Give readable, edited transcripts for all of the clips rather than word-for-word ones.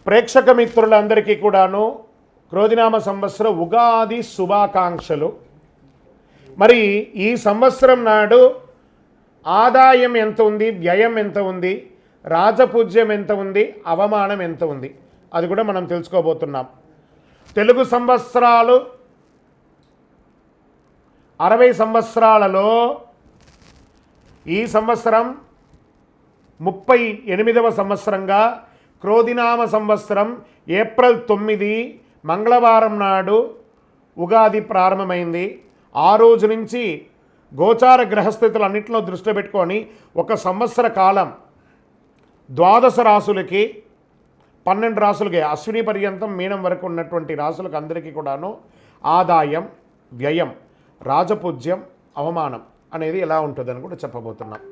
ప్రేక్షక మిత్రులందరికీ కూడాను క్రోధినామ సంవత్సర ఉగాది శుభాకాంక్షలు. మరి ఈ సంవత్సరం నాడు ఆదాయం ఎంత ఉంది, వ్యయం ఎంత ఉంది, రాజపూజ్యం ఎంత ఉంది, అవమానం ఎంత ఉంది, అది కూడా మనం తెలుసుకోబోతున్నాం. తెలుగు సంవత్సరాలు 60 సంవత్సరాలలో ఈ సంవత్సరం 38వ సంవత్సరంగా క్రోధినామ సంవత్సరం ఏప్రిల్ 9 మంగళవారం నాడు ఉగాది ప్రారంభమైంది. ఆ రోజు నుంచి గోచార గ్రహస్థితులు అన్నింటిలో దృష్టి పెట్టుకొని ఒక సంవత్సర కాలం 12 రాసులకి 12 రాసులకి అశ్విని పర్యంతం మీనం వరకు ఉన్నటువంటి రాసులకు అందరికీ కూడాను ఆదాయం, వ్యయం, రాజపూజ్యం, అవమానం అనేది ఎలా ఉంటుందని కూడా చెప్పబోతున్నాం.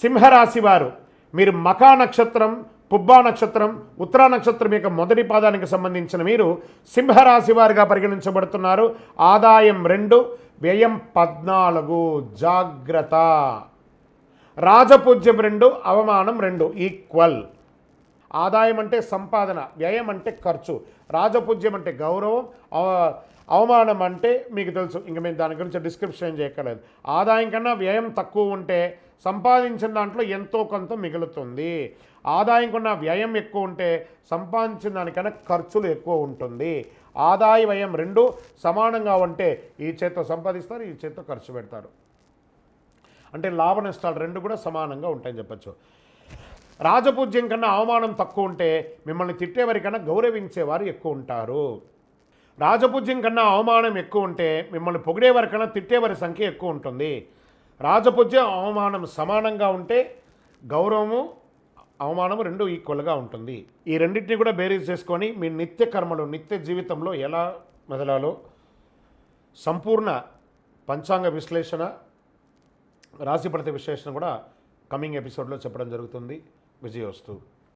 సింహరాశి వారు, మీరు మకా నక్షత్రం, పుబ్బా నక్షత్రం, ఉత్తరా నక్షత్రం యొక్క మొదటి పాదానికి సంబంధించిన మీరు సింహరాశి వారిగా పరిగణించబడుతున్నారు. ఆదాయం 2, వ్యయం 14. జాగ్రత్త. రాజపూజ్యం 2, అవమానం 2 ఈక్వల్. ఆదాయం అంటే సంపాదన, వ్యయం అంటే ఖర్చు, రాజపూజ్యం అంటే గౌరవం, అవమానం అంటే మీకు తెలుసు, ఇంక మేము దాని గురించి డిస్క్రిప్షన్ చేయక్కర్లేదు. ఆదాయం కన్నా వ్యయం తక్కువ ఉంటే సంపాదించిన దాంట్లో ఎంతో కొంత మిగులుతుంది. ఆదాయం కన్నా వ్యయం ఎక్కువ ఉంటే సంపాదించిన దానికన్నా ఖర్చులు ఎక్కువ ఉంటుంది. ఆదాయ వ్యయం 2 సమానంగా ఉంటే ఈ చేత్తో సంపాదిస్తారు, ఈ చేత్తో ఖర్చు పెడతారు. అంటే లాభ నష్టాలు 2 కూడా సమానంగా ఉంటాయని చెప్పచ్చు. రాజపూజ్యం కన్నా అవమానం తక్కువ ఉంటే మిమ్మల్ని తిట్టేవారికన్నా గౌరవించేవారు ఎక్కువ ఉంటారు. రాజపూజ్యం కన్నా అవమానం ఎక్కువ ఉంటే మిమ్మల్ని పొగిడేవారికన్నా తిట్టేవారి సంఖ్య ఎక్కువ ఉంటుంది. రాజపూజ్యం, అవమానం సమానంగా ఉంటే గౌరవము, అవమానము 2 ఈక్వల్గా ఉంటుంది. ఈ రెండింటిని కూడా బేరీజ్ చేసుకొని మీ నిత్య కర్మలు, నిత్య జీవితంలో ఎలా మెదలాలో సంపూర్ణ పంచాంగ విశ్లేషణ, రాశిఫలిత విశ్లేషణ కూడా కమింగ్ ఎపిసోడ్లో చెప్పడం జరుగుతుంది. విజయోస్తు.